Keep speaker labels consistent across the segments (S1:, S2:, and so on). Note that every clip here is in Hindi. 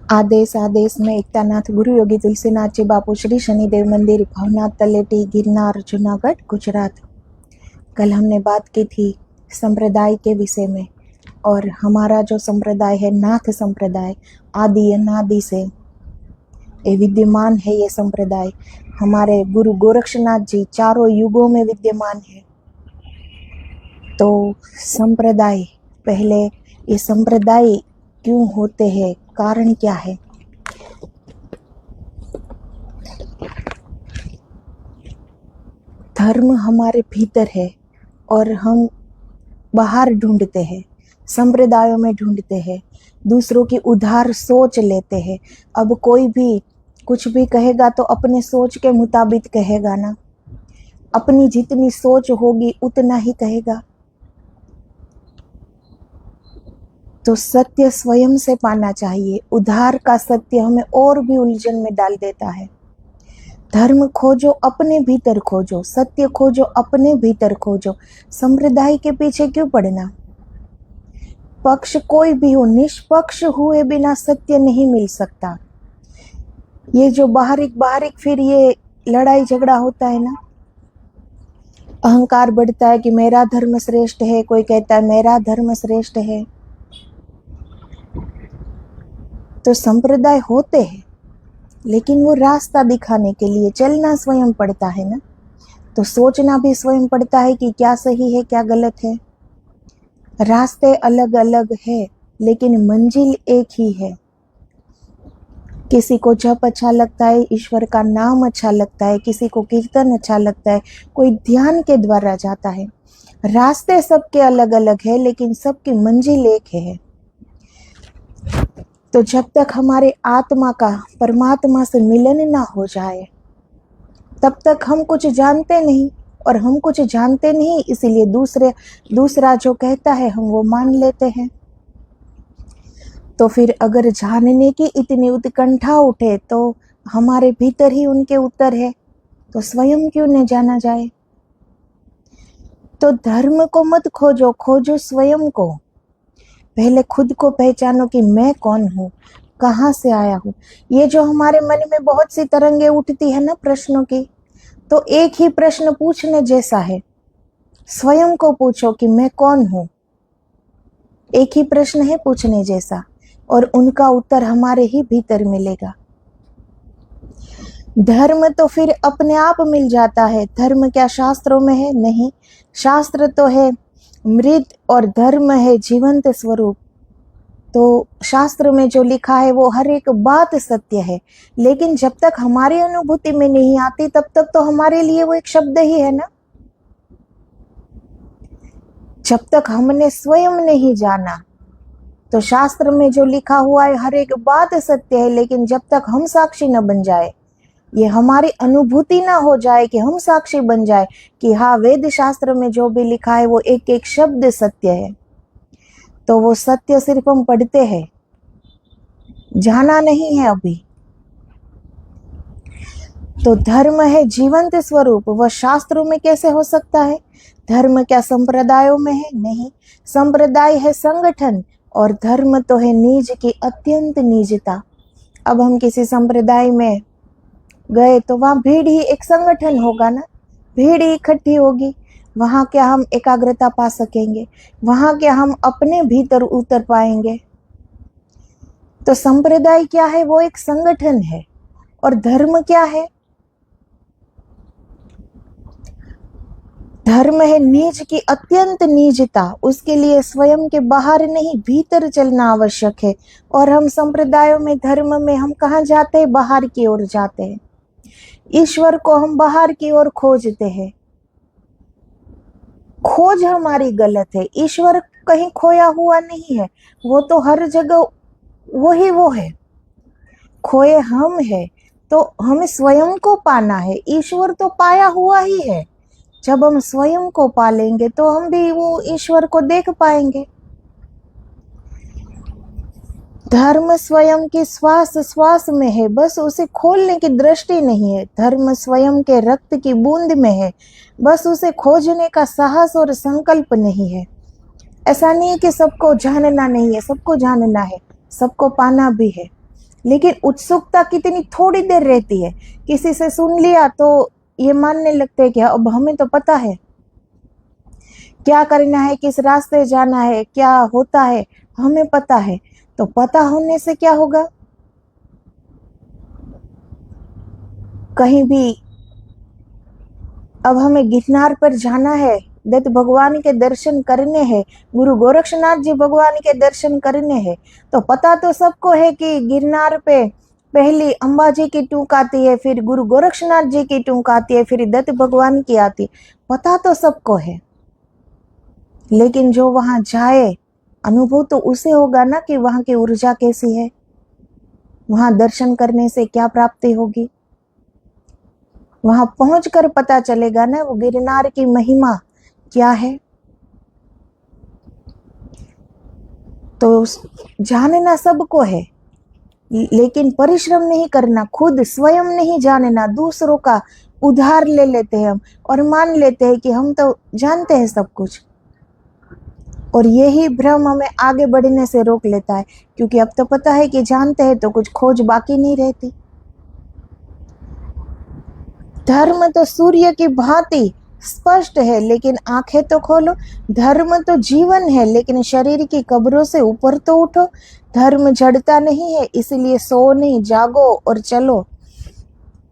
S1: आदेश आदेश में एकतानाथ गुरु योगी तुलसीनाथ जी बापू श्री शनिदेव मंदिर भवनाथ तलेटी गिरनार जूनागढ़ गुजरात। कल हमने बात की थी संप्रदाय के विषय में, और हमारा जो संप्रदाय है नाथ संप्रदाय आदि अनादि से ये विद्यमान है। ये संप्रदाय हमारे गुरु गोरक्षनाथ जी चारों युगों में विद्यमान है। तो संप्रदाय, पहले ये संप्रदाय क्यों होते हैं, कारण क्या है? धर्म हमारे भीतर है और हम बाहर ढूंढते हैं, संप्रदायों में ढूंढते हैं, दूसरों की उधार सोच लेते हैं। अब कोई भी कुछ भी कहेगा तो अपने सोच के मुताबिक कहेगा ना, अपनी जितनी सोच होगी उतना ही कहेगा। तो सत्य स्वयं से पाना चाहिए। उधार का सत्य हमें और भी उलझन में डाल देता है। धर्म खोजो अपने भीतर खोजो, सत्य खोजो अपने भीतर खोजो। संप्रदाय के पीछे क्यों पड़ना? पक्ष कोई भी हो, निष्पक्ष हुए बिना सत्य नहीं मिल सकता। ये जो बाहरिक फिर ये लड़ाई झगड़ा होता है ना, अहंकार बढ़ता है कि मेरा धर्म श्रेष्ठ है, कोई कहता है मेरा धर्म श्रेष्ठ है। तो संप्रदाय होते हैं, लेकिन वो रास्ता दिखाने के लिए चलना स्वयं पड़ता है ना। तो सोचना भी स्वयं पड़ता है कि क्या सही है क्या गलत है। रास्ते अलग अलग है लेकिन मंजिल एक ही है। किसी को जप अच्छा लगता है, ईश्वर का नाम अच्छा लगता है, किसी को कीर्तन अच्छा लगता है, कोई ध्यान के द्वारा जाता है। रास्ते सबके अलग अलग है लेकिन सबकी मंजिल एक है। तो जब तक हमारे आत्मा का परमात्मा से मिलन ना हो जाए तब तक हम कुछ जानते नहीं, और हम कुछ जानते नहीं इसीलिए दूसरा जो कहता है हम वो मान लेते हैं। तो फिर अगर जानने की इतनी उत्कंठा उठे तो हमारे भीतर ही उनके उत्तर है, तो स्वयं क्यों न जाना जाए? तो धर्म को मत खोजो, खोजो स्वयं को। पहले खुद को पहचानो कि मैं कौन हूँ, कहाँ से आया हूँ। ये जो हमारे मन में बहुत सी तरंगे उठती है ना प्रश्नों की, तो एक ही प्रश्न पूछने जैसा है। स्वयं को पूछो कि मैं कौन हूँ, एक ही प्रश्न है पूछने जैसा, और उनका उत्तर हमारे ही भीतर मिलेगा। धर्म तो फिर अपने आप मिल जाता है। धर्म क्या शास्त्रों में है? नहीं, शास्त्र तो है मृत और धर्म है जीवंत स्वरूप। तो शास्त्र में जो लिखा है वो हर एक बात सत्य है, लेकिन जब तक हमारी अनुभूति में नहीं आती तब तक तो हमारे लिए वो एक शब्द ही है ना। जब तक हमने स्वयं नहीं जाना तो शास्त्र में जो लिखा हुआ है हर एक बात सत्य है, लेकिन जब तक हम साक्षी न बन जाए, ये हमारी अनुभूति ना हो जाए कि हम साक्षी बन जाए कि हाँ वेद शास्त्र में जो भी लिखा है वो एक एक शब्द सत्य है, तो वो सत्य सिर्फ हम पढ़ते हैं, जाना नहीं है अभी। तो धर्म है जीवंत स्वरूप, वह शास्त्रों में कैसे हो सकता है? धर्म क्या संप्रदायों में है? नहीं, संप्रदाय है संगठन, और धर्म तो है निज की अत्यंत निजता। अब हम किसी संप्रदाय में गए तो वहां भीड़ ही एक संगठन होगा ना, भीड़ ही इकट्ठी होगी। वहां क्या हम एकाग्रता पा सकेंगे? वहां क्या हम अपने भीतर उतर पाएंगे? तो संप्रदाय क्या है? वो एक संगठन है। और धर्म क्या है? धर्म है निज की अत्यंत निजता। उसके लिए स्वयं के बाहर नहीं भीतर चलना आवश्यक है। और हम संप्रदायों में धर्म में हम कहाँ जाते हैं? बाहर की ओर जाते हैं। ईश्वर को हम बाहर की ओर खोजते हैं। खोज हमारी गलत है। ईश्वर कहीं खोया हुआ नहीं है, वो तो हर जगह वो है। खोए हम है, तो हमें स्वयं को पाना है। ईश्वर तो पाया हुआ ही है। जब हम स्वयं को पालेंगे तो हम भी वो ईश्वर को देख पाएंगे। धर्म स्वयं की श्वास श्वास में है, बस उसे खोलने की दृष्टि नहीं है। धर्म स्वयं के रक्त की बूंद में है, बस उसे खोजने का साहस और संकल्प नहीं है। ऐसा नहीं है कि सबको जानना नहीं है, सबको जानना है, सबको पाना भी है। लेकिन उत्सुकता कितनी थोड़ी देर रहती है। किसी से सुन लिया तो ये मानने लगते हैं कि अब हमें तो पता है क्या करना है, किस रास्ते जाना है, क्या होता है, हमें पता है। तो पता होने से क्या होगा? कहीं भी अब हमें गिरनार पर जाना है, दत्त भगवान के दर्शन करने हैं, गुरु गोरक्षनाथ जी भगवान के दर्शन करने हैं, तो पता तो सबको है कि गिरनार पे पहली अंबाजी की टूक आती है, फिर गुरु गोरक्षनाथ जी की टूक आती है, फिर दत्त भगवान की आती है। पता तो सबको है, लेकिन जो वहां जाए अनुभव तो उसे होगा ना कि वहां की ऊर्जा कैसी है, वहां दर्शन करने से क्या प्राप्ति होगी। वहां पहुंचकर पता चलेगा ना वो गिरनार की महिमा क्या है। तो जानना सबको है, लेकिन परिश्रम नहीं करना, खुद स्वयं नहीं जानना, दूसरों का उधार ले लेते हैं हम और मान लेते हैं कि हम तो जानते हैं सब कुछ। और यही भ्रम हमें आगे बढ़ने से रोक लेता है, क्योंकि अब तो पता है कि जानते हैं तो कुछ खोज बाकी नहीं रहती। धर्म तो सूर्य की भांति स्पष्ट है, लेकिन आंखें तो खोलो। धर्म तो जीवन है, लेकिन शरीर की कब्रों से ऊपर तो उठो। धर्म जड़ता नहीं है, इसलिए सो नहीं, जागो और चलो।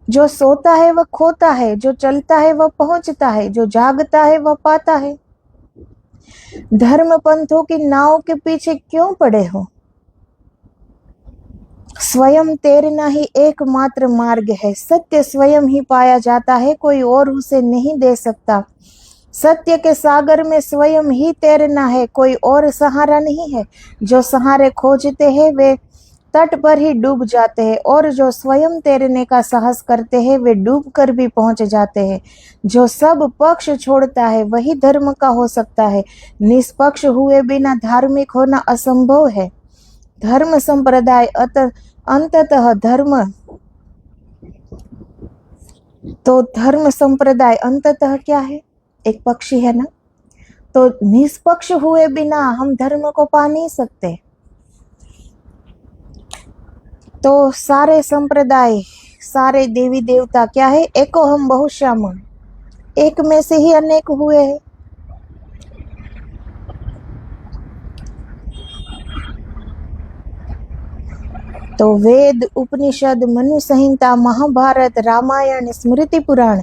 S1: जो सोता है वह खोता है, जो चलता है वह पहुंचता है, जो जागता है वह पाता है। धर्म पंथों की नाव के पीछे क्यों पड़े हो? स्वयं तैरना ही एकमात्र मार्ग है। सत्य स्वयं ही पाया जाता है, कोई और उसे नहीं दे सकता। सत्य के सागर में स्वयं ही तैरना है, कोई और सहारा नहीं है। जो सहारे खोजते हैं वे तट पर ही डूब जाते हैं, और जो स्वयं तैरने का साहस करते हैं वे डूब कर भी पहुंच जाते हैं। जो सब पक्ष छोड़ता है वही धर्म का हो सकता है। निष्पक्ष हुए बिना धार्मिक होना असंभव है। धर्म संप्रदाय अंततः धर्म, तो धर्म संप्रदाय अंततः क्या है? एक पक्षी है ना। तो निष्पक्ष हुए बिना हम धर्म को पा नहीं सकते। तो सारे संप्रदाय, सारे देवी देवता क्या है? एको हम बहुश्याम, एक में से ही अनेक हुए हैं। तो वेद, उपनिषद, मनु संहिता, महाभारत, रामायण, स्मृति पुराण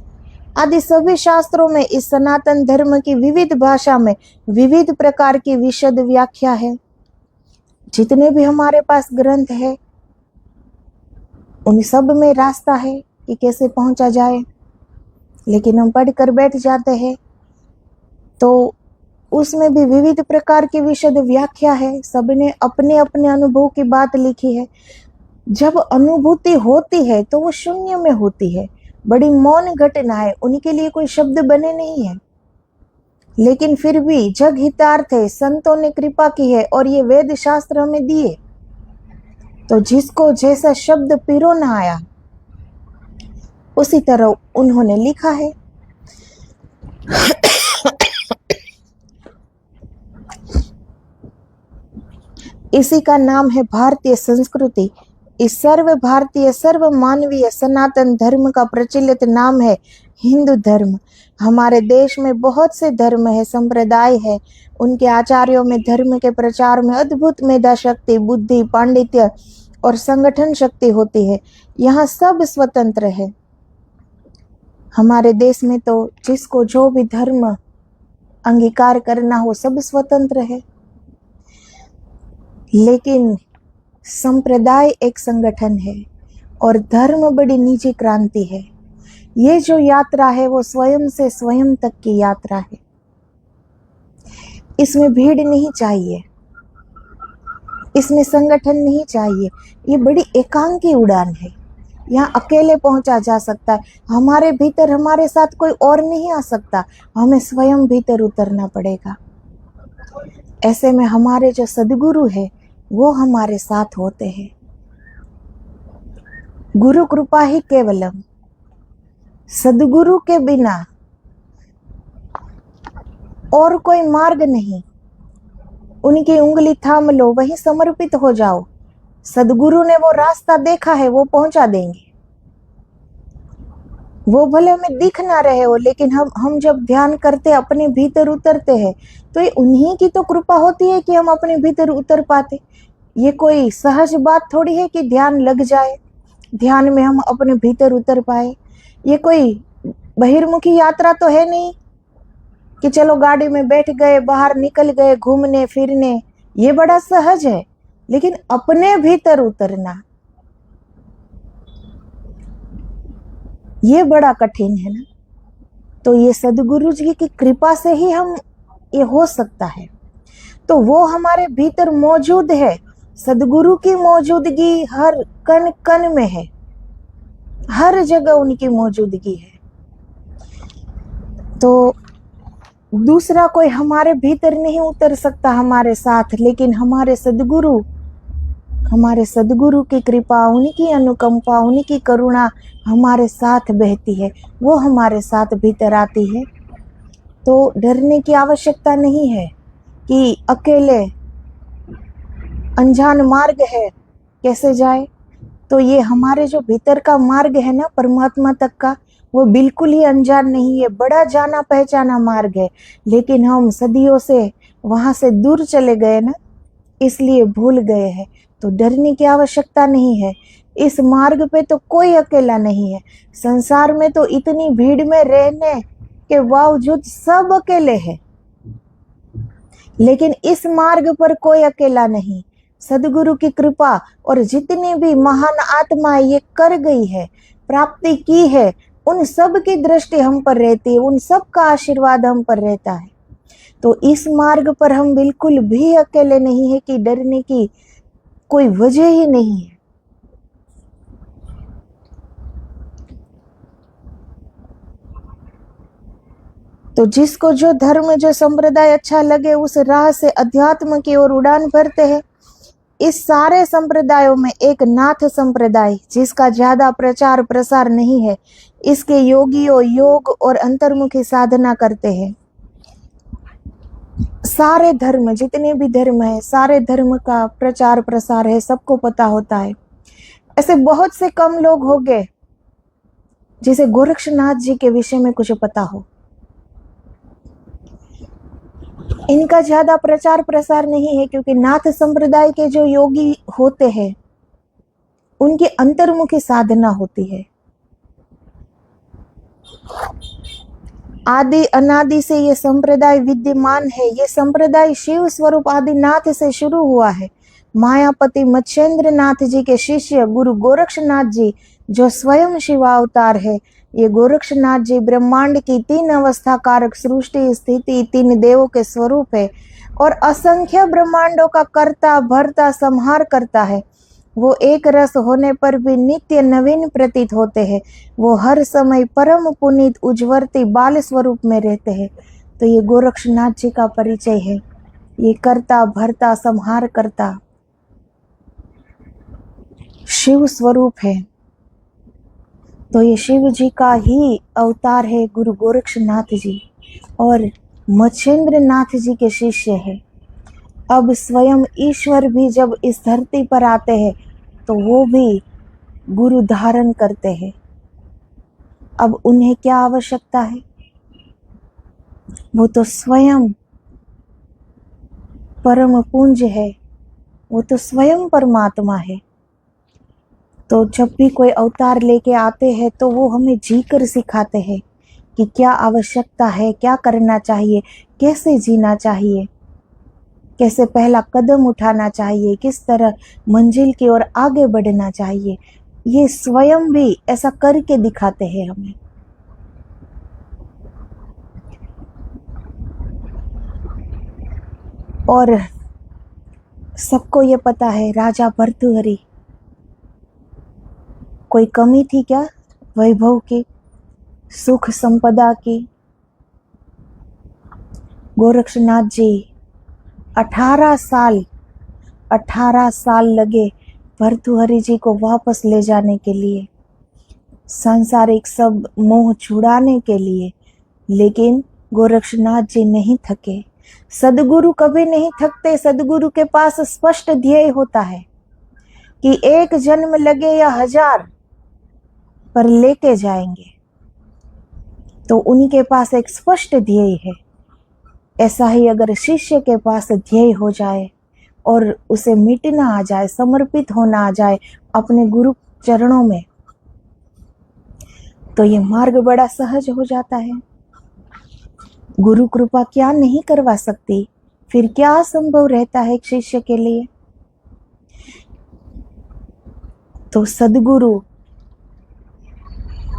S1: आदि सभी शास्त्रों में इस सनातन धर्म की विविध भाषा में विविध प्रकार की विशद व्याख्या है। जितने भी हमारे पास ग्रंथ है उन सब में रास्ता है कि कैसे पहुंचा जाए, लेकिन हम पढ़कर बैठ जाते हैं तो उसमें भी विविध प्रकार की विशद व्याख्या है। सबने अपने अपने अनुभव की बात लिखी है। जब अनुभूति होती है तो वो शून्य में होती है, बड़ी मौन घटना है, उनके लिए कोई शब्द बने नहीं है, लेकिन फिर भी जग हितार्थ है, संतों ने कृपा की है और ये वेद शास्त्र हमें दिए। तो जिसको जैसा शब्द पिरो ना आया उसी तरह उन्होंने लिखा है। इसी का नाम है भारतीय संस्कृति। इस सर्व भारतीय, सर्व मानवीय सनातन धर्म का प्रचलित नाम है हिंदू धर्म। हमारे देश में बहुत से धर्म है, संप्रदाय है। उनके आचार्यों में धर्म के प्रचार में अद्भुत मेधा शक्ति, बुद्धि, पांडित्य और संगठन शक्ति होती है। यहाँ सब स्वतंत्र है। हमारे देश में तो जिसको जो भी धर्म अंगीकार करना हो सब स्वतंत्र है, लेकिन संप्रदाय एक संगठन है और धर्म बड़ी निजी क्रांति है। ये जो यात्रा है वो स्वयं से स्वयं तक की यात्रा है। इसमें भीड़ नहीं चाहिए, इसमें संगठन नहीं चाहिए। ये बड़ी एकांकी उड़ान है। यहाँ अकेले पहुंचा जा सकता है। हमारे भीतर हमारे साथ कोई और नहीं आ सकता, हमें स्वयं भीतर उतरना पड़ेगा। ऐसे में हमारे जो सद्गुरु है वो हमारे साथ होते हैं। गुरु कृपा ही केवलम, सद्गुरु के बिना और कोई मार्ग नहीं। उनकी उंगली थाम लो, वहीं समर्पित हो जाओ, सदगुरु ने वो रास्ता देखा है, वो पहुंचा देंगे। वो भले हमें दिख ना रहे हो, लेकिन हम जब ध्यान करते, अपने भीतर उतरते हैं, तो ये उन्हीं की तो कृपा होती है कि हम अपने भीतर उतर पाते। ये कोई सहज बात थोड़ी है कि ध्यान लग जाए, ध्यान में हम अपने भीतर उतर पाए। ये कोई बहिर्मुखी यात्रा तो है नहीं कि चलो गाड़ी में बैठ गए, बाहर निकल गए घूमने फिरने, ये बड़ा सहज है। लेकिन अपने भीतर उतरना, ये बड़ा कठिन है ना। तो ये सदगुरु जी की कृपा से ही हम ये हो सकता है। तो वो हमारे भीतर मौजूद है। सदगुरु की मौजूदगी हर कण कण में है, हर जगह उनकी मौजूदगी है। तो दूसरा कोई हमारे भीतर नहीं उतर सकता हमारे साथ, लेकिन हमारे सदगुरु की कृपा, उनकी अनुकंपा, उनकी करुणा हमारे साथ बहती है, वो हमारे साथ भीतर आती है। तो डरने की आवश्यकता नहीं है कि अकेले अनजान मार्ग है, कैसे जाए। तो ये हमारे जो भीतर का मार्ग है ना परमात्मा तक का, वो बिल्कुल ही अनजान नहीं है, बड़ा जाना पहचाना मार्ग है। लेकिन हम सदियों से वहां से दूर चले गए ना, इसलिए भूल गए हैं। तो डरने की आवश्यकता नहीं है। इस मार्ग पे तो कोई अकेला नहीं है। संसार में तो इतनी भीड़ में रहने के बावजूद सब अकेले हैं, लेकिन इस मार्ग पर कोई अकेला नहीं। सदगुरु की कृपा, और जितनी भी महान आत्माएं ये कर गई है, प्राप्ति की है, उन सब की दृष्टि हम पर रहती है, उन सब का आशीर्वाद हम पर रहता है। तो इस मार्ग पर हम बिल्कुल भी अकेले नहीं है कि डरने की कोई वजह ही नहीं है। तो जिसको जो धर्म, जो संप्रदाय अच्छा लगे, उस राह से अध्यात्म की ओर उड़ान भरते हैं। इस सारे संप्रदायों में एक नाथ संप्रदाय, जिसका ज्यादा प्रचार प्रसार नहीं है, इसके योगियों योग और अंतर्मुखी साधना करते हैं। सारे धर्म, जितने भी धर्म है, सारे धर्म का प्रचार प्रसार है, सबको पता होता है। ऐसे बहुत से कम लोग होंगे जिसे गोरक्षनाथ जी के विषय में कुछ पता हो। इनका ज्यादा प्रचार प्रसार नहीं है, क्योंकि नाथ संप्रदाय के जो योगी होते हैं, उनकी अंतर्मुखी साधना होती है। आदि अनादि से ये संप्रदाय विद्यमान है। ये संप्रदाय शिव स्वरूप आदिनाथ से शुरू हुआ है। मायापति मच्छेंद्र नाथ जी के शिष्य गुरु गोरक्षनाथ जी, जो स्वयं शिवावतार है, ये गोरक्षनाथ जी ब्रह्मांड की 3 अवस्था कारक सृष्टि स्थिति 3 देवों के स्वरूप है, और असंख्य ब्रह्मांडों का कर्ता भरता संहार करता है। वो एक रस होने पर भी नित्य नवीन प्रतीत होते हैं। वो हर समय परम पुनीत उज्जवलती बाल स्वरूप में रहते हैं। तो ये गोरक्षनाथ जी का परिचय है। ये कर्ता भरता संहार करता शिव स्वरूप है। तो ये शिव जी का ही अवतार है गुरु गोरक्षनाथ जी, और मच्छेंद्र नाथ जी के शिष्य है। अब स्वयं ईश्वर भी जब इस धरती पर आते हैं, तो वो भी गुरु धारण करते हैं। अब उन्हें क्या आवश्यकता है? वो तो स्वयं परम पुंज है, वो तो स्वयं परमात्मा है। तो जब भी कोई अवतार लेके आते हैं, तो वो हमें जीकर सिखाते हैं कि क्या आवश्यकता है, क्या करना चाहिए, कैसे जीना चाहिए, कैसे पहला कदम उठाना चाहिए, किस तरह मंजिल की ओर आगे बढ़ना चाहिए। ये स्वयं भी ऐसा करके दिखाते हैं हमें। और सबको ये पता है, राजा भर्तृहरि, कोई कमी थी क्या वैभव की, सुख संपदा की? गोरक्षनाथ जी 18 साल लगे भर्तृहरि जी को वापस ले जाने के लिए, सांसारिक सब मोह छुड़ाने के लिए। लेकिन गोरक्षनाथ जी नहीं थके। सदगुरु कभी नहीं थकते। सदगुरु के पास स्पष्ट ध्येय होता है। कि एक जन्म लगे या 1000 पर लेके जाएंगे। तो उनके पास एक स्पष्ट ध्येय है। ऐसा ही अगर शिष्य के पास ध्येय हो जाए और उसे मिटना आ जाए, समर्पित होना आ जाए अपने गुरु चरणों में, तो ये मार्ग बड़ा सहज हो जाता है। गुरु कृपा क्या नहीं करवा सकती, फिर क्या असंभव रहता है एक शिष्य के लिए। तो सदगुरु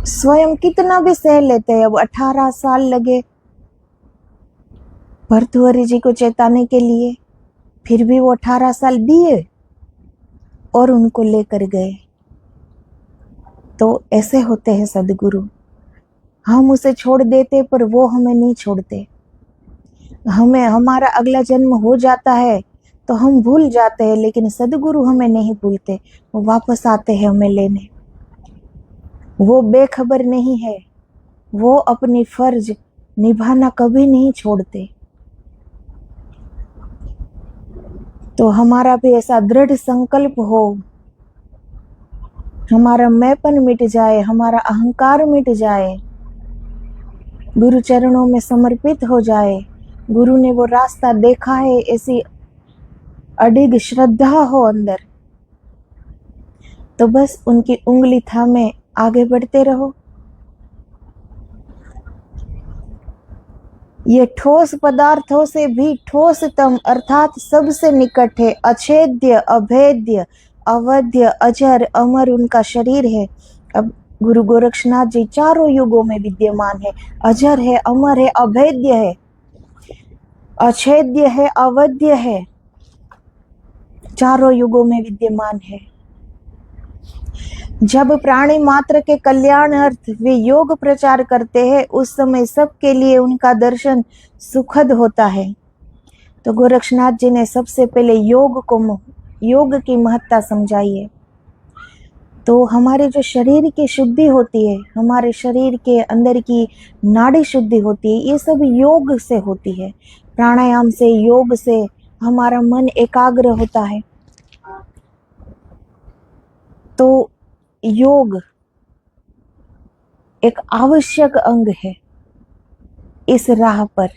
S1: स्वयं कितना भी सह लेते हैं। अब 18 साल लगे भर्तृहरि जी को चेताने के लिए, फिर भी वो 18 साल दिए और उनको लेकर गए। तो ऐसे होते हैं सदगुरु। हम उसे छोड़ देते पर वो हमें नहीं छोड़ते। हमें हमारा अगला जन्म हो जाता है तो हम भूल जाते हैं, लेकिन सदगुरु हमें नहीं भूलते। वो वापस आते हैं हमें लेने। वो बेखबर नहीं है, वो अपनी फर्ज निभाना कभी नहीं छोड़ते। तो हमारा भी ऐसा दृढ़ संकल्प हो, हमारा मैंपन मिट जाए, हमारा अहंकार मिट जाए, गुरु चरणों में समर्पित हो जाए। गुरु ने वो रास्ता देखा है, ऐसी अडिग श्रद्धा हो अंदर, तो बस उनकी उंगली थामे आगे बढ़ते रहो। ये ठोस पदार्थों से भी ठोसतम अर्थात सबसे निकट है। अछेद्य, अभेद्य, अवध्य, अजर, अमर उनका शरीर है। अब गुरु गोरक्षनाथ जी चारों युगों में विद्यमान है। अजर है, अमर है, अभेद्य है, अछेद्य है, अवध्य है, चारों युगों में विद्यमान है। जब प्राणी मात्र के कल्याण अर्थ वे योग प्रचार करते हैं, उस समय सबके लिए उनका दर्शन सुखद होता है। तो गोरक्षनाथ जी ने सबसे पहले योग की महत्ता समझाई है। तो हमारे जो शरीर की शुद्धि होती है, हमारे शरीर के अंदर की नाड़ी शुद्धि होती है, ये सब योग से होती है। प्राणायाम से, योग से हमारा मन एकाग्र होता है। तो योग एक आवश्यक अंग है इस राह पर,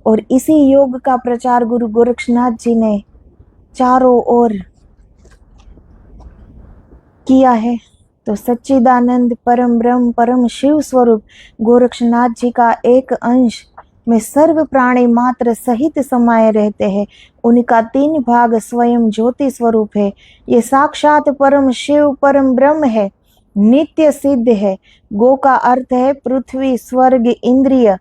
S1: और इसी योग का प्रचार गुरु गोरक्षनाथ जी ने चारों ओर किया है। तो सच्चिदानंद परम ब्रह्म परम शिव स्वरूप गोरक्षनाथ जी का एक अंश में सर्व प्राणी मात्र सहित समाये रहते हैं। उनका 3 भाग स्वयं ज्योति स्वरूप है। ये साक्षात परम शिव परम ब्रह्म है, नित्य सिद्ध है। गो का अर्थ है पृथ्वी, स्वर्ग, इंद्रिय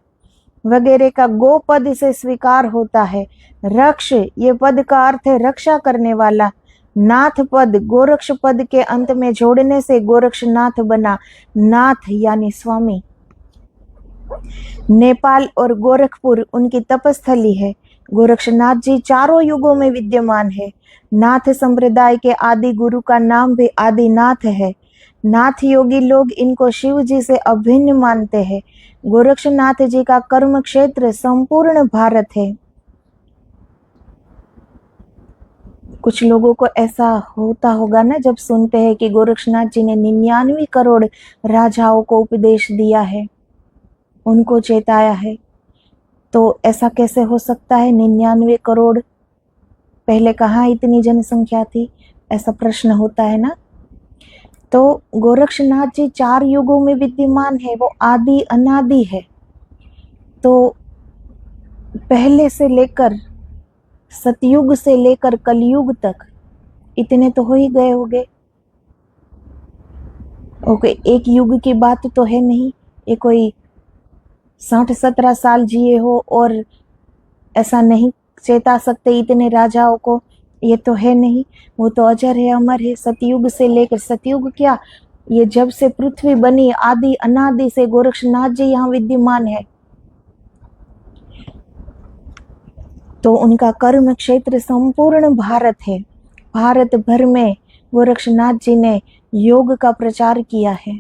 S1: वगैरह का गो पद से स्वीकार होता है। रक्ष, ये पद का अर्थ है रक्षा करने वाला। नाथ पद गोरक्ष पद के अंत में जोड़ने से गोरक्षनाथ बना। नाथ यानी स्वामी। नेपाल और गोरखपुर उनकी तपस्थली है। गोरक्षनाथ जी चारों युगों में विद्यमान है। नाथ संप्रदाय के आदि गुरु का नाम भी आदिनाथ है। नाथ योगी लोग इनको शिव जी से अभिन्न मानते हैं। गोरक्षनाथ जी का कर्म क्षेत्र संपूर्ण भारत है। कुछ लोगों को ऐसा होता होगा ना, जब सुनते हैं कि गोरक्षनाथ जी ने 99 करोड़ राजाओं को उपदेश दिया है, उनको चेताया है, तो ऐसा कैसे हो सकता है? 99 करोड़, पहले कहाँ इतनी जनसंख्या थी? ऐसा प्रश्न होता है ना। तो गोरक्षनाथ जी 4 युगों में विद्यमान है, वो आदि अनादि है। तो पहले से लेकर सतयुग से लेकर कलयुग तक इतने तो हो ही गए होंगे। ओके, एक युग की बात तो है नहीं, ये कोई 60-17 साल जिए हो और ऐसा नहीं चेता सकते इतने राजाओं को, ये तो है नहीं। वो तो अजर है, अमर है। सतयुग से लेकर, सतयुग क्या, ये जब से पृथ्वी बनी आदि अनादि से गोरक्षनाथ जी यहाँ विद्यमान है। तो उनका कर्म क्षेत्र संपूर्ण भारत है। भारत भर में गोरक्षनाथ जी ने योग का प्रचार किया है।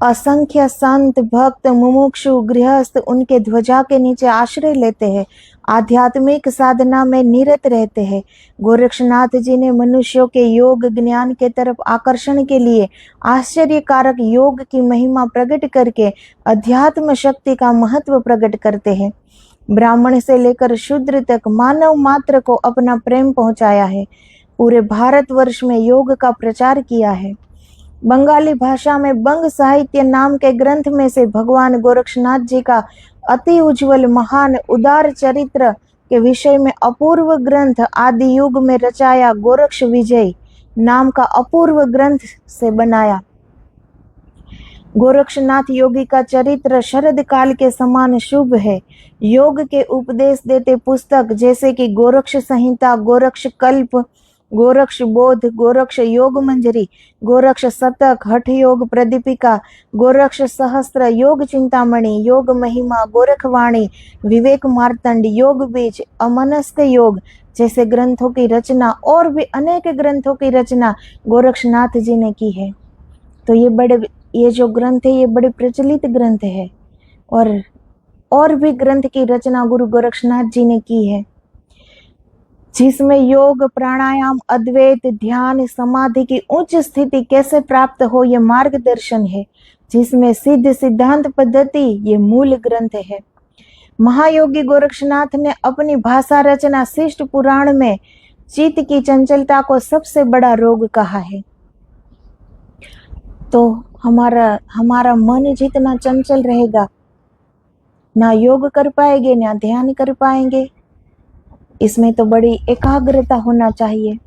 S1: असंख्य संत भक्त मुमुक्षु गृहस्थ उनके ध्वजा के नीचे आश्रय लेते हैं, आध्यात्मिक साधना में निरत रहते हैं। गोरक्षनाथ जी ने मनुष्यों के योग ज्ञान के तरफ आकर्षण के लिए आश्चर्यकारक योग की महिमा प्रकट करके अध्यात्म शक्ति का महत्व प्रकट करते हैं। ब्राह्मण से लेकर शूद्र तक मानव मात्र को अपना प्रेम पहुंचाया है। पूरे भारतवर्ष में योग का प्रचार किया है। बंगाली भाषा में बंग साहित्य नाम के ग्रंथ में से भगवान गोरक्षनाथ जी का अति उज्जवल महान उदार चरित्र के विषय में अपूर्व ग्रंथ आदि युग में रचाया गोरक्ष विजय नाम का अपूर्व ग्रंथ से बनाया। गोरक्षनाथ योगी का चरित्र शरद काल के समान शुभ है। योग के उपदेश देते पुस्तक जैसे कि गोरक्ष संहिता, गोरक्ष कल्प, गोरक्ष बोध, गोरक्ष योग मंजरी, गोरक्ष शतक, हठ योग प्रदीपिका, गोरक्ष सहस्त्र, योग चिंतामणि, योग महिमा, गोरखवाणी, विवेक मार्तंड, योग बीज, अमनस्क योग जैसे ग्रंथों की रचना और भी अनेक ग्रंथों की रचना गोरक्षनाथ जी ने की है। तो ये जो ग्रंथ है ये बड़े प्रचलित ग्रंथ है और भी ग्रंथ की रचना गुरु गोरक्षनाथ जी ने की है, जिसमें योग, प्राणायाम, अद्वैत, ध्यान, समाधि की उच्च स्थिति कैसे प्राप्त हो ये मार्गदर्शन है, जिसमें सिद्ध सिद्धांत पद्धति ये मूल ग्रंथ है। महायोगी गोरक्षनाथ ने अपनी भाषा रचना शिष्ट पुराण में चित्त की चंचलता को सबसे बड़ा रोग कहा है। तो हमारा मन जितना चंचल रहेगा, ना योग कर पाएंगे ना ध्यान कर पाएंगे। इसमें तो बड़ी एकाग्रता होना चाहिए।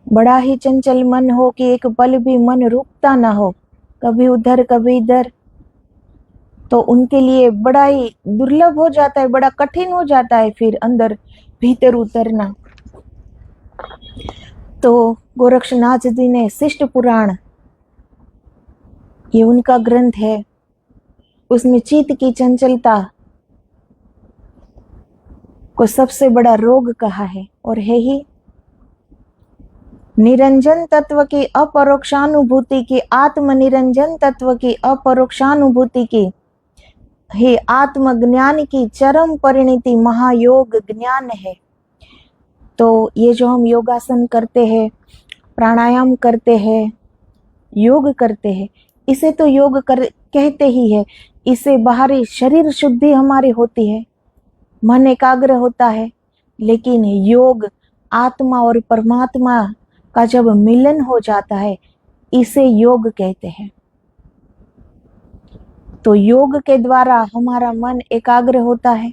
S1: बड़ा ही चंचल मन हो कि एक पल भी मन रुकता ना हो, कभी उधर कभी इधर, तो उनके लिए बड़ा ही दुर्लभ हो जाता है, बड़ा कठिन हो जाता है फिर अंदर भीतर उतरना। तो गोरक्षनाथ जी ने शिष्ट पुराण ये उनका ग्रंथ है, उसमें चित्त की चंचलता को सबसे बड़ा रोग कहा है और है ही। निरंजन तत्व की अपरोक्षानुभूति की, आत्म निरंजन तत्व की अपरोक्षानुभूति की ही आत्मज्ञान की चरम परिणति महायोग ज्ञान है। तो ये जो हम योगासन करते हैं, प्राणायाम करते हैं, योग करते हैं, इसे तो कहते ही है। इससे बाहरी शरीर शुद्धि हमारी होती है, मन एकाग्र होता है, लेकिन योग आत्मा और परमात्मा का जब मिलन हो जाता है इसे योग कहते हैं। तो योग के द्वारा हमारा मन एकाग्र होता है,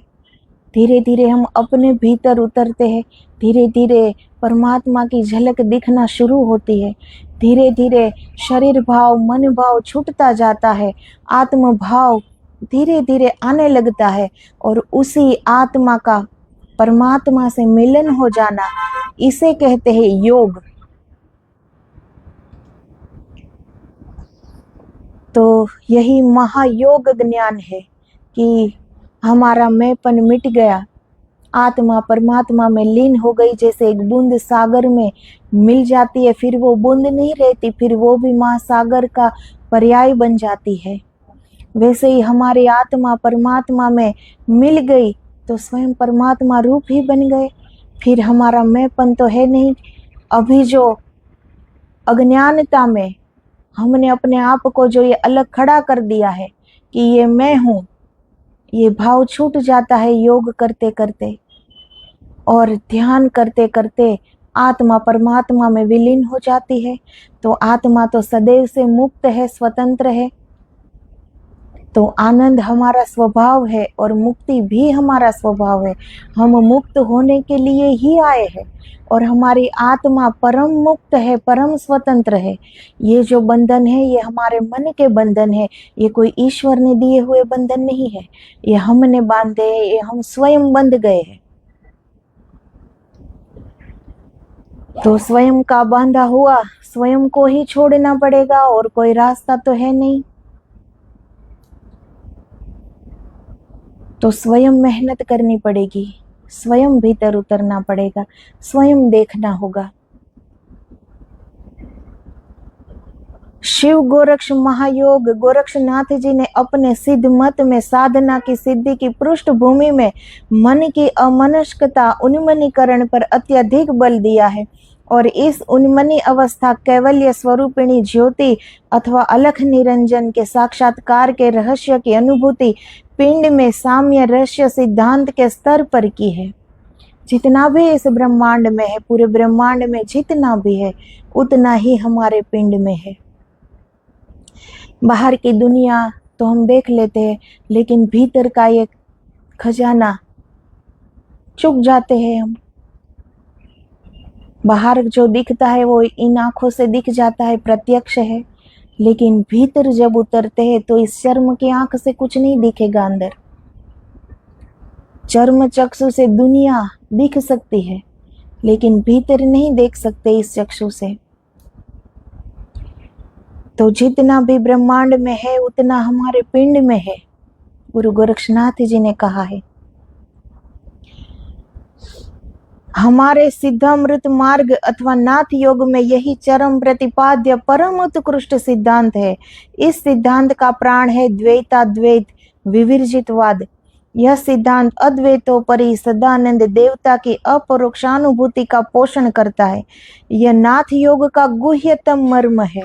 S1: धीरे धीरे हम अपने भीतर उतरते हैं, धीरे धीरे परमात्मा की झलक दिखना शुरू होती है, धीरे धीरे शरीर भाव मन भाव छूटता जाता है, आत्म भाव धीरे धीरे आने लगता है और उसी आत्मा का परमात्मा से मिलन हो जाना, इसे कहते हैं योग। तो यही महायोग ज्ञान है कि हमारा मैंपन मिट गया, आत्मा परमात्मा में लीन हो गई। जैसे एक बूंद सागर में मिल जाती है, फिर वो बूंद नहीं रहती, फिर वो भी महासागर का पर्याय बन जाती है। वैसे ही हमारी आत्मा परमात्मा में मिल गई तो स्वयं परमात्मा रूप ही बन गए। फिर हमारा मैंपन तो है नहीं। अभी जो अज्ञानता में हमने अपने आप को जो ये अलग खड़ा कर दिया है कि ये मैं हूँ, ये भाव छूट जाता है योग करते करते और ध्यान करते करते आत्मा परमात्मा में विलीन हो जाती है। तो आत्मा तो सदैव से मुक्त है, स्वतंत्र है। तो आनंद हमारा स्वभाव है और मुक्ति भी हमारा स्वभाव है। हम मुक्त होने के लिए ही आए हैं और हमारी आत्मा परम मुक्त है, परम स्वतंत्र है। ये जो बंधन है ये हमारे मन के बंधन है, ये कोई ईश्वर ने दिए हुए बंधन नहीं है, ये हमने बांधे हैं, ये हम स्वयं बंध गए हैं। तो स्वयं का बांधा हुआ स्वयं को ही छोड़ना पड़ेगा और कोई रास्ता तो है नहीं। तो स्वयं मेहनत करनी पड़ेगी, स्वयं भीतर उतरना पड़ेगा, स्वयं देखना होगा। शिव गोरक्ष महायोग गोरक्षनाथ जी ने अपने सिद्ध मत में साधना की सिद्धि की पृष्ठभूमि में मन की अमनस्कता उन्मनीकरण पर अत्यधिक बल दिया है और इस उन्मनी अवस्था कैवल्य स्वरूपिणी ज्योति अथवा अलख निरंजन के साक्षात्कार के रहस्य की अनुभूति पिंड में साम्य रहस्य सिद्धांत के स्तर पर की है। जितना भी इस ब्रह्मांड में है, पूरे ब्रह्मांड में जितना भी है उतना ही हमारे पिंड में है। बाहर की दुनिया तो हम देख लेते हैं, लेकिन भीतर का ये खजाना चुक जाते हैं हम। बाहर जो दिखता है वो इन आंखों से दिख जाता है, प्रत्यक्ष है, लेकिन भीतर जब उतरते हैं तो इस चर्म की आंख से कुछ नहीं दिखेगा। अंदर चर्म चक्षु से दुनिया दिख सकती है, लेकिन भीतर नहीं देख सकते इस चक्षु से। तो जितना भी ब्रह्मांड में है उतना हमारे पिंड में है, गुरु गोरक्षनाथ जी ने कहा है। हमारे सिद्धामृत मार्ग अथवा नाथ योग में यही चरम प्रतिपाद्य परम उत्कृष्ट सिद्धांत है। इस सिद्धांत का प्राण है द्वैताद्वैत विवर्जितवाद। यह सिद्धांत अद्वैतोपरि सदानंद देवता की अपरोक्षानुभूति का पोषण करता है। यह नाथ योग का गुह्यतम मर्म है।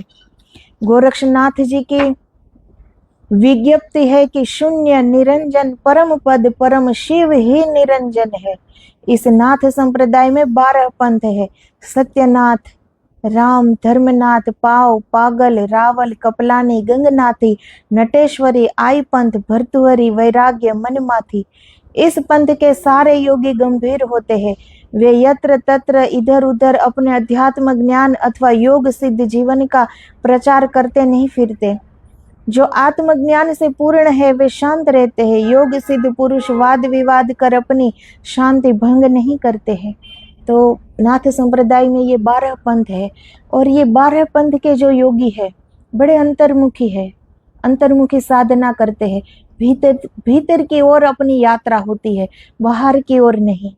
S1: गोरक्षनाथ जी की विज्ञप्ति है कि शून्य निरंजन परम पद परम शिव ही निरंजन है। इस नाथ संप्रदाय में 12 पंथ है। सत्यनाथ, राम, धर्मनाथ, पाव, पागल, रावल, कपलानी, गंगनाथी, नटेश्वरी, आई पंथ, भर्तुहरी, वैराग्य, मनमाथी। इस पंथ के सारे योगी गंभीर होते हैं। वे यत्र तत्र इधर उधर अपने अध्यात्म ज्ञान अथवा योग सिद्ध जीवन का प्रचार करते नहीं फिरते। जो आत्मज्ञान से पूर्ण है वे शांत रहते हैं। योग सिद्ध पुरुष वाद विवाद कर अपनी शांति भंग नहीं करते हैं। तो नाथ संप्रदाय में ये 12 पंथ है और ये 12 पंथ के जो योगी है बड़े अंतर्मुखी है, अंतर्मुखी साधना करते हैं। भीतर की ओर अपनी यात्रा होती है, बाहर की ओर नहीं।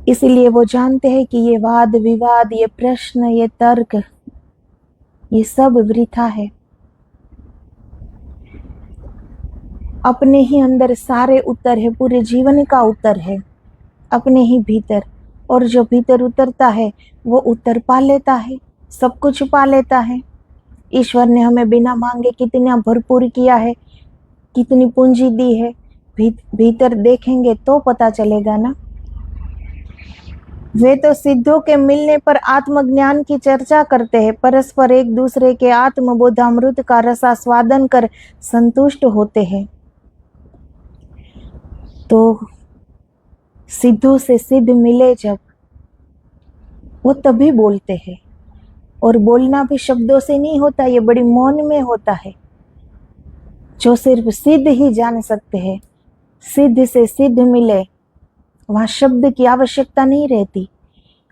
S1: इसलिए वो जानते हैं कि ये वाद विवाद, ये प्रश्न, ये तर्क, ये सब वृथा है। अपने ही अंदर सारे उत्तर है, पूरे जीवन का उत्तर है अपने ही भीतर। और जो भीतर उतरता है वो उत्तर पा लेता है, सब कुछ पा लेता है। ईश्वर ने हमें बिना मांगे कितना भरपूर किया है, कितनी पूंजी दी है। भीतर देखेंगे तो पता चलेगा ना। वे तो सिद्धों के मिलने पर आत्मज्ञान की चर्चा करते हैं, परस्पर एक दूसरे के आत्मबोधामृत का रसास्वादन कर संतुष्ट होते हैं। तो सिद्धों से सिद्ध मिले जब, वो तभी बोलते हैं। और बोलना भी शब्दों से नहीं होता, ये बड़ी मौन में होता है, जो सिर्फ सिद्ध ही जान सकते हैं। सिद्ध से सिद्ध मिले, वहां शब्द की आवश्यकता नहीं रहती,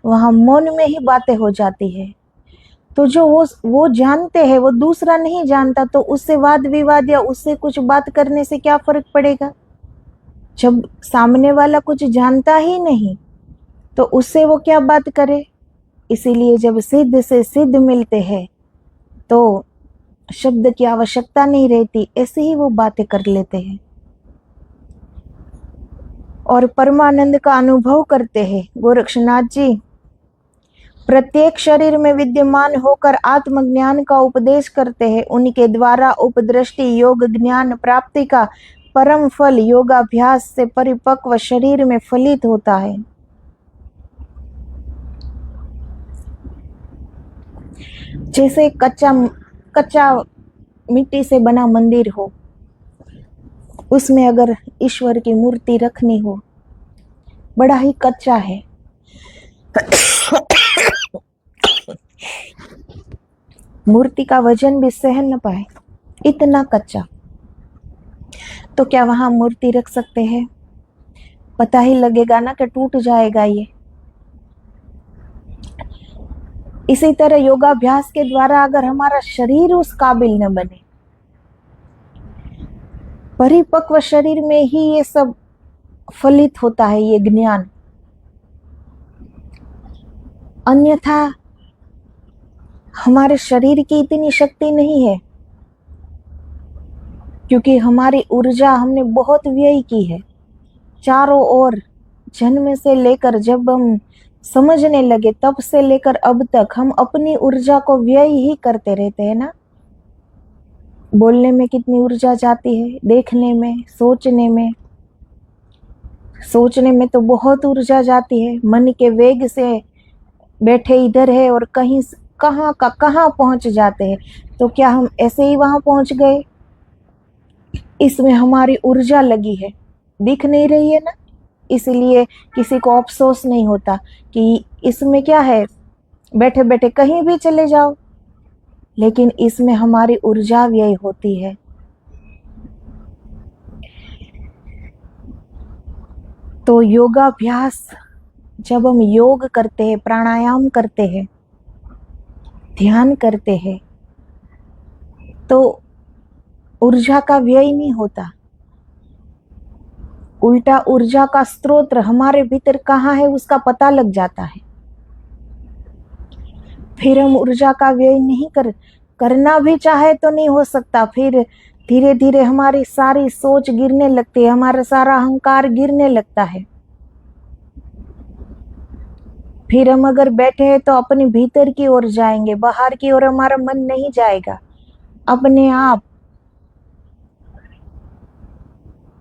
S1: वहां मौन में ही बातें हो जाती है। तो जो वो जानते हैं वो दूसरा नहीं जानता, तो उससे वाद विवाद या उससे कुछ बात करने से क्या फर्क पड़ेगा। जब सामने वाला कुछ जानता ही नहीं तो उससे वो क्या बात करे। इसीलिए जब सिद्ध से सिद्ध मिलते हैं तो शब्द की आवश्यकता नहीं रहती, ऐसे ही वो बातें कर लेते हैं और परमानंद का अनुभव करते हैं। गोरक्षनाथ जी प्रत्येक शरीर में विद्यमान होकर आत्मज्ञान का उपदेश करते हैं। उनके द्वारा उपदृष्टि योग ज्ञान प्राप्ति का परम फल योगाभ्यास से परिपक्व शरीर में फलित होता है। जैसे कच्चा मिट्टी से बना मंदिर हो, उसमें अगर ईश्वर की मूर्ति रखनी हो, बड़ा ही कच्चा है, मूर्ति का वजन भी सहन न पाए, इतना कच्चा, तो क्या वहां मूर्ति रख सकते हैं? पता ही लगेगा ना कि टूट जाएगा ये। इसी तरह योगाभ्यास के द्वारा अगर हमारा शरीर उस काबिल न बने, परिपक्व शरीर में ही ये सब फलित होता है, ये ज्ञान। अन्यथा हमारे शरीर की इतनी शक्ति नहीं है, क्योंकि हमारी ऊर्जा हमने बहुत व्यय की है चारों ओर। जन्म से लेकर जब हम समझने लगे तब से लेकर अब तक हम अपनी ऊर्जा को व्यय ही करते रहते हैं ना। बोलने में कितनी ऊर्जा जाती है, देखने में, सोचने में तो बहुत ऊर्जा जाती है। मन के वेग से बैठे इधर है और कहीं कहाँ का कहाँ पहुंच जाते हैं। तो क्या हम ऐसे ही वहां पहुंच गए? इसमें हमारी ऊर्जा लगी है, दिख नहीं रही है ना, इसलिए किसी को अफसोस नहीं होता कि इसमें क्या है, बैठे बैठे कहीं भी चले जाओ। लेकिन इसमें हमारी ऊर्जा व्यय होती है। तो योगाभ्यास, जब हम योग करते हैं, प्राणायाम करते हैं, ध्यान करते हैं, तो ऊर्जा का व्यय नहीं होता। उल्टा ऊर्जा का स्रोत हमारे भीतर कहाँ है उसका पता लग जाता है। फिर हम ऊर्जा का व्यय नहीं करना भी चाहे तो नहीं हो सकता। फिर धीरे धीरे हमारी सारी सोच गिरने लगती है, हमारा सारा अहंकार गिरने लगता है। फिर हम अगर बैठे हैं तो अपने भीतर की ओर जाएंगे, बाहर की ओर हमारा मन नहीं जाएगा। अपने आप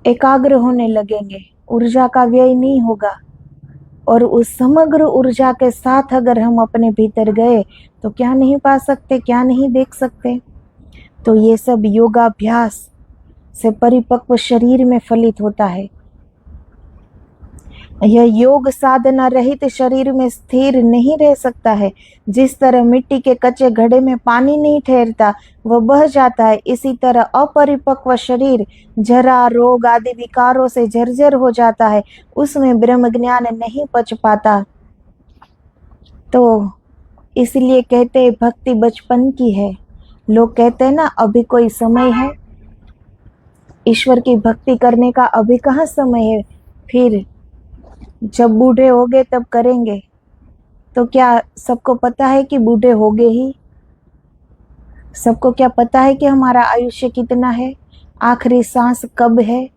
S1: एकाग्र होने लगेंगे, ऊर्जा का व्यय नहीं होगा। और उस समग्र ऊर्जा के साथ अगर हम अपने भीतर गए तो क्या नहीं पा सकते, क्या नहीं देख सकते। तो ये सब योगाभ्यास से परिपक्व शरीर में फलित होता है। यह योग साधना रहित शरीर में स्थिर नहीं रह सकता है। जिस तरह मिट्टी के कच्चे घड़े में पानी नहीं ठहरता, वह बह जाता है, इसी तरह अपरिपक्व शरीर जरा, रोग आदि विकारों से जर्जर हो जाता है, उसमें ब्रह्म ज्ञान नहीं पच पाता। तो इसलिए कहते हैं भक्ति बचपन की है। लोग कहते हैं ना, अभी कोई समय है ईश्वर की भक्ति करने का, अभी कहाँ समय है, फिर जब बूढ़े हो गए तब करेंगे। तो क्या सबको पता है कि बूढ़े हो गए ही? सबको क्या पता है कि हमारा आयुष्य कितना है, आखिरी सांस कब है?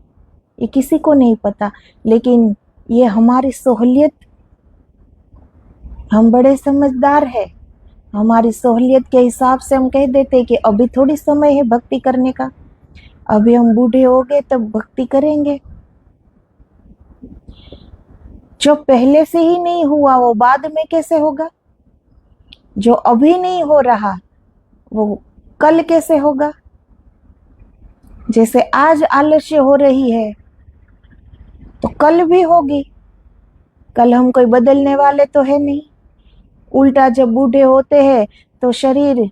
S1: ये किसी को नहीं पता। लेकिन ये हमारी सहूलियत, हम बड़े समझदार हैं, हमारी सहूलियत के हिसाब से हम कह देते हैं कि अभी थोड़ी समय है भक्ति करने का, अभी हम बूढ़े हो गए तब भक्ति करेंगे। जो पहले से ही नहीं हुआ वो बाद में कैसे होगा? जो अभी नहीं हो रहा वो कल कैसे होगा? जैसे आज आलस्य हो रही है तो कल भी होगी। कल हम कोई बदलने वाले तो है नहीं। उल्टा जब बूढ़े होते हैं तो शरीर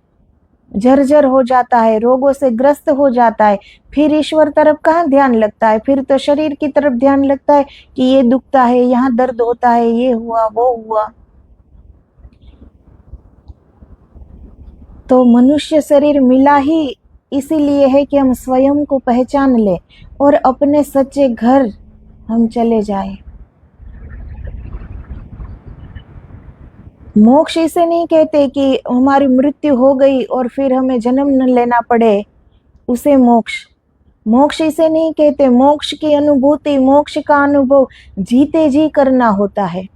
S1: जर्जर हो जाता है, रोगों से ग्रस्त हो जाता है, फिर ईश्वर तरफ कहाँ ध्यान लगता है? फिर तो शरीर की तरफ ध्यान लगता है कि ये दुखता है, यहाँ दर्द होता है, ये हुआ वो हुआ। तो मनुष्य शरीर मिला ही इसीलिए है कि हम स्वयं को पहचान ले और अपने सच्चे घर हम चले जाए। मोक्ष इसे नहीं कहते कि हमारी मृत्यु हो गई और फिर हमें जन्म न लेना पड़े, उसे मोक्ष इसे नहीं कहते। मोक्ष की अनुभूति, मोक्ष का अनुभव जीते जी करना होता है।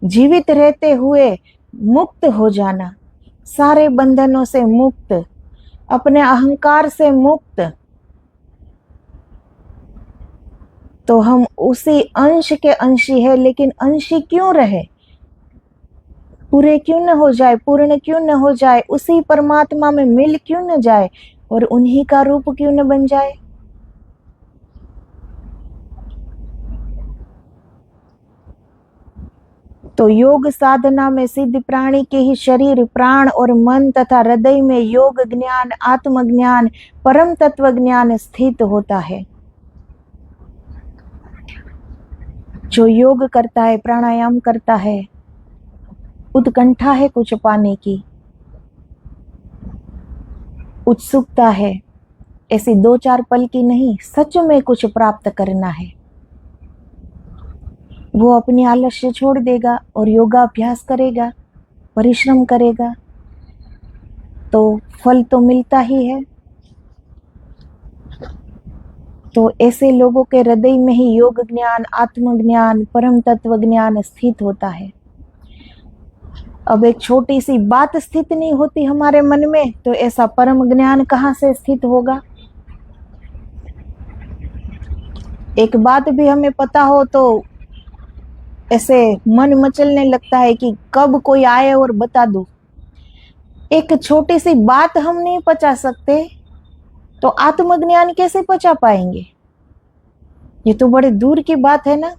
S1: जीवित रहते हुए मुक्त हो जाना, सारे बंधनों से मुक्त, अपने अहंकार से मुक्त। तो हम उसी अंश के अंशी है, लेकिन अंशी क्यों रहे? पूरे क्यों न हो जाए, पूर्ण क्यों न हो जाए, उसी परमात्मा में मिल क्यों न जाए और उन्हीं का रूप क्यों न बन जाए? तो योग साधना में सिद्ध प्राणी के ही शरीर, प्राण और मन तथा हृदय में योग ज्ञान, आत्मज्ञान, परम तत्व ज्ञान स्थित होता है। जो योग करता है, प्राणायाम करता है, उत्कंठा है कुछ पाने की, उत्सुकता है, ऐसी दो चार पल की नहीं, सच में कुछ प्राप्त करना है, वो अपनी आलस्य छोड़ देगा और योगाभ्यास करेगा, परिश्रम करेगा। तो फल तो मिलता ही है। तो ऐसे लोगों के हृदय में ही योग ज्ञान, आत्मज्ञान, परम तत्व ज्ञान स्थित होता है। अब एक छोटी सी बात स्थित नहीं होती हमारे मन में, तो ऐसा परम ज्ञान कहाँ से स्थित होगा। एक बात भी हमें पता हो तो ऐसे मन मचलने लगता है कि कब कोई आए और बता दो। एक छोटी सी बात हम नहीं पचा सकते तो आत्मज्ञान कैसे पचा पाएंगे। ये तो बड़े दूर की बात है ना।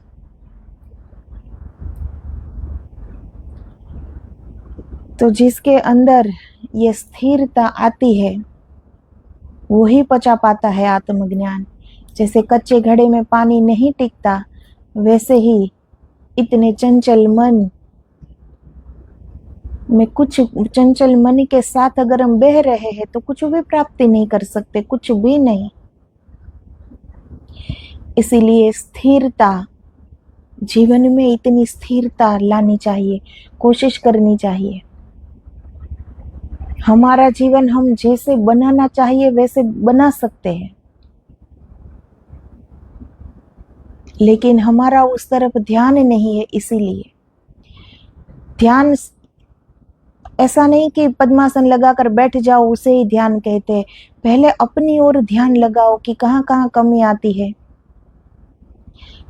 S1: तो जिसके अंदर ये स्थिरता आती है वो ही पचा पाता है आत्मज्ञान। जैसे कच्चे घड़े में पानी नहीं टिकता, वैसे ही इतने चंचल मन में, कुछ चंचल मन के साथ अगर हम बह रहे हैं तो कुछ भी प्राप्ति नहीं कर सकते, कुछ भी नहीं। इसीलिए स्थिरता, जीवन में इतनी स्थिरता लानी चाहिए, कोशिश करनी चाहिए। हमारा जीवन हम जैसे बनाना चाहिए वैसे बना सकते हैं, लेकिन हमारा उस तरफ ध्यान नहीं है। इसीलिए ध्यान ऐसा नहीं कि पद्मासन लगाकर बैठ जाओ, उसे ही ध्यान कहते हैं। पहले अपनी ओर ध्यान लगाओ कि कहाँ कहाँ कमी आती है,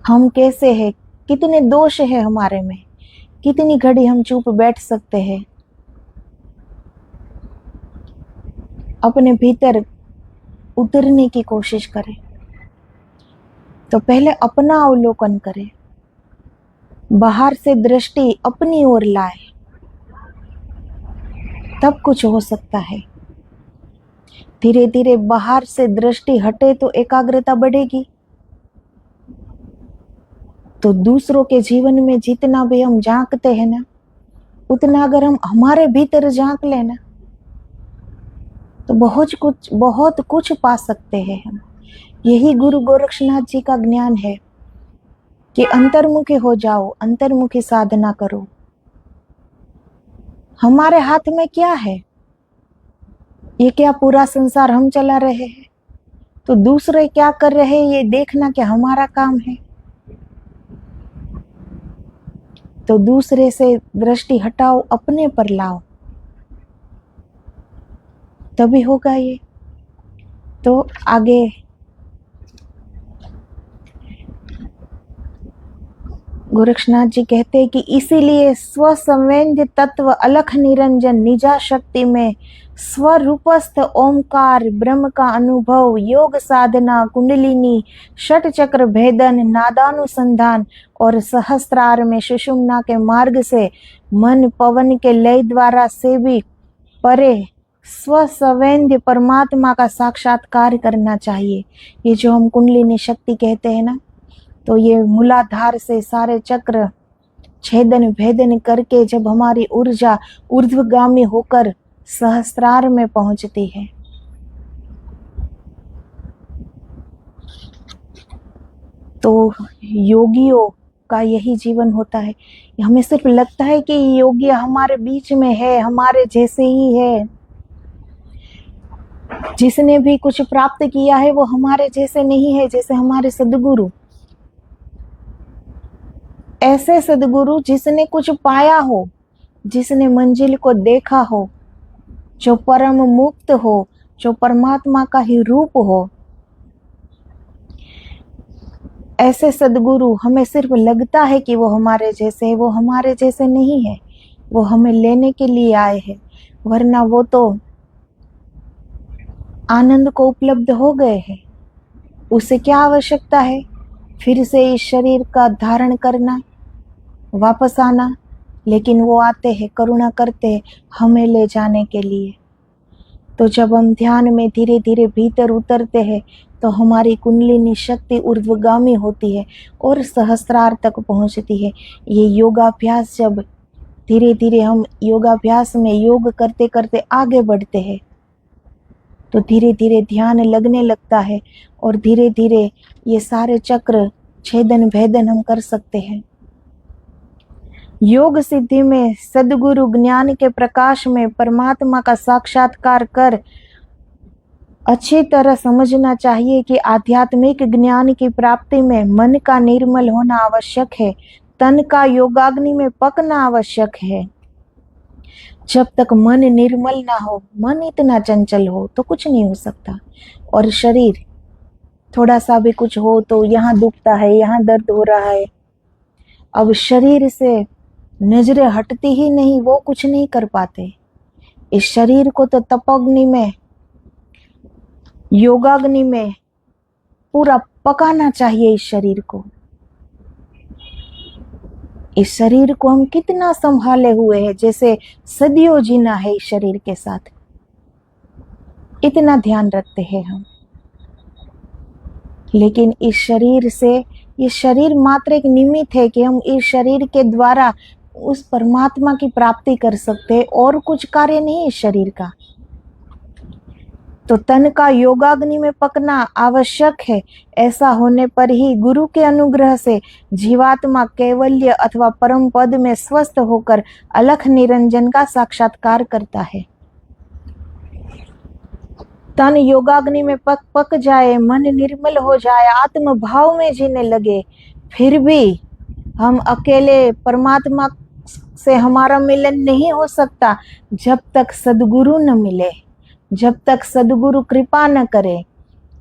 S1: हम कैसे हैं, कितने दोष है हमारे में, कितनी घड़ी हम चुप बैठ सकते हैं। अपने भीतर उतरने की कोशिश करें। तो पहले अपना अवलोकन करें, बाहर से दृष्टि अपनी ओर लाए, तब कुछ हो सकता है। धीरे धीरे बाहर से दृष्टि हटे तो एकाग्रता बढ़ेगी। तो दूसरों के जीवन में जितना भी हम झांकते हैं ना, उतना अगर हम हमारे भीतर झांक लेना तो बहुत कुछ पा सकते हैं हम। यही गुरु गोरक्षनाथ जी का ज्ञान है कि अंतर्मुखी हो जाओ, अंतर्मुखी साधना करो। हमारे हाथ में क्या है? ये क्या पूरा संसार हम चला रहे हैं? तो दूसरे क्या कर रहे हैं ये देखना क्या हमारा काम है? तो दूसरे से दृष्टि हटाओ, अपने पर लाओ, तभी होगा ये। तो आगे गोरक्षनाथ जी कहते हैं कि इसीलिए स्वसंवेद्य तत्व अलख निरंजन निजा शक्ति में स्वरूपस्थ ओमकार ब्रह्म का अनुभव, योग साधना, कुंडलिनी, षट चक्र भेदन, नादानुसंधान और सहस्त्रार में सुषुम्ना के मार्ग से मन पवन के लय द्वारा से भी परे स्वसंवेद्य परमात्मा का साक्षात्कार करना चाहिए। ये जो हम कुंडलिनी शक्ति कहते हैं ना, तो ये मूलाधार से सारे चक्र छेदन भेदन करके जब हमारी ऊर्जा ऊर्ध्वगामी होकर सहस्त्रार में पहुंचती है, तो योगियों का यही जीवन होता है। हमें सिर्फ लगता है कि योगी हमारे बीच में है, हमारे जैसे ही है, जिसने भी कुछ प्राप्त किया है वो हमारे जैसे नहीं है। जैसे हमारे सद्गुरु, ऐसे सद्गुरु जिसने कुछ पाया हो, जिसने मंजिल को देखा हो, जो परम मुक्त हो, जो परमात्मा का ही रूप हो, ऐसे सद्गुरु हमें सिर्फ लगता है कि वो हमारे जैसे है, वो हमारे जैसे नहीं है। वो हमें लेने के लिए आए हैं, वरना वो तो आनंद को उपलब्ध हो गए हैं। उसे क्या आवश्यकता है फिर से इस शरीर का धारण करना, वापस आना? लेकिन वो आते हैं, करुणा करते हैं हमें ले जाने के लिए। तो जब हम ध्यान में धीरे धीरे भीतर उतरते हैं तो हमारी कुंडलिनी शक्ति ऊर्ध्वगामी होती है और सहस्त्रार तक पहुंचती है। ये योगाभ्यास, जब धीरे धीरे हम योगाभ्यास में योग करते करते आगे बढ़ते हैं तो धीरे धीरे ध्यान लगने लगता है और धीरे धीरे ये सारे चक्र छेदन भेदन हम कर सकते हैं। योग सिद्धि में सद्गुरु ज्ञान के प्रकाश में परमात्मा का साक्षात्कार कर अच्छी तरह समझना चाहिए कि आध्यात्मिक ज्ञान की प्राप्ति में मन का निर्मल होना आवश्यक है, तन का योगाग्नि में पकना आवश्यक है। जब तक मन निर्मल ना हो, मन इतना चंचल हो तो कुछ नहीं हो सकता। और शरीर थोड़ा सा भी कुछ हो तो यहाँ दुखता है, यहाँ दर्द हो रहा है। अब शरीर से नजरें हटती ही नहीं, वो कुछ नहीं कर पाते। इस शरीर को तो तपोग्नि में, योगाग्नि में पूरा पकाना चाहिए। इस शरीर को, इस शरीर को हम कितना संभाले हुए हैं, जैसे सदियों जीना है इस शरीर के साथ, इतना ध्यान रखते हैं हम। लेकिन इस शरीर से, ये शरीर मात्र एक निमित्त है कि हम इस शरीर के द्वारा उस परमात्मा की प्राप्ति कर सकते हैं, और कुछ कार्य नहीं इस शरीर का। तो तन का योगाग्नि में पकना आवश्यक है। ऐसा होने पर ही गुरु के अनुग्रह से जीवात्मा कैवल्य अथवा परम पद में स्वस्थ होकर अलख निरंजन का साक्षात्कार करता है। तन योगाग्नि में पक जाए, मन निर्मल हो जाए, आत्म भाव में जीने लगे, फिर भी हम अकेले परमात्मा से हमारा मिलन नहीं हो सकता जब तक सद्गुरु न मिले, जब तक सद्गुरु कृपा न करे,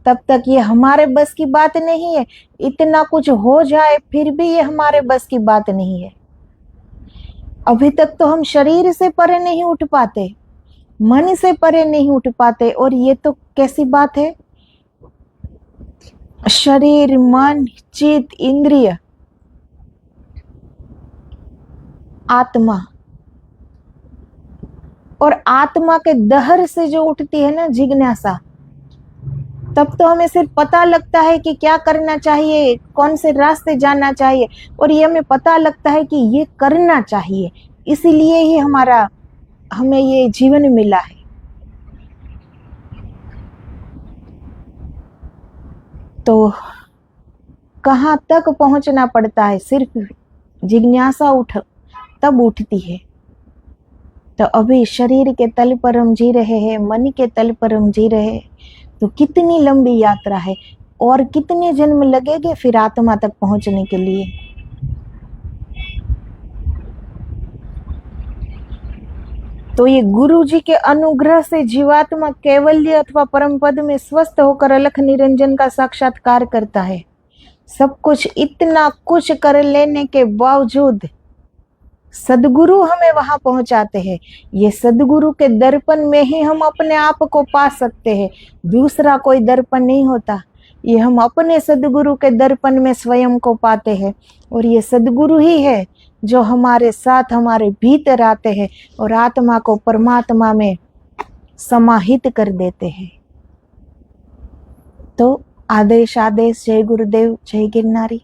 S1: तब तक ये हमारे बस की बात नहीं है। इतना कुछ हो जाए फिर भी ये हमारे बस की बात नहीं है। अभी तक तो हम शरीर से परे नहीं उठ पाते, मन से परे नहीं उठ पाते, और ये तो कैसी बात है। शरीर, मन, चित्त, इंद्रिय, आत्मा, और आत्मा के दहर से जो उठती है ना जिज्ञासा, तब तो हमें सिर्फ पता लगता है कि क्या करना चाहिए, कौन से रास्ते जाना चाहिए, और ये हमें पता लगता है कि ये करना चाहिए, इसीलिए ही हमें ये जीवन मिला है। तो कहाँ तक पहुंचना पड़ता है, सिर्फ जिज्ञासा तब उठती है। तो अभी शरीर के तल पर हम जी रहे हैं, मन के तल पर हम जी रहे हैं, तो कितनी लंबी यात्रा है, और कितने जन्म लगेंगे फिर आत्मा तक पहुंचने के लिए। तो ये गुरु जी के अनुग्रह से जीवात्मा कैवल्य अथवा परम पद में स्वस्थ होकर अलख निरंजन का साक्षात्कार करता है। सब कुछ, इतना कुछ कर लेने के बावजूद सद्गुरु हमें वहां पहुंचाते हैं। ये सद्गुरु के दर्पण में ही हम अपने आप को पा सकते हैं, दूसरा कोई दर्पण नहीं होता। ये हम अपने सद्गुरु के दर्पण में स्वयं को पाते हैं, और ये सद्गुरु ही है जो हमारे साथ, हमारे भीतर आते हैं और आत्मा को परमात्मा में समाहित कर देते हैं। तो आदेश, जय गुरुदेव, जय गिरनारी।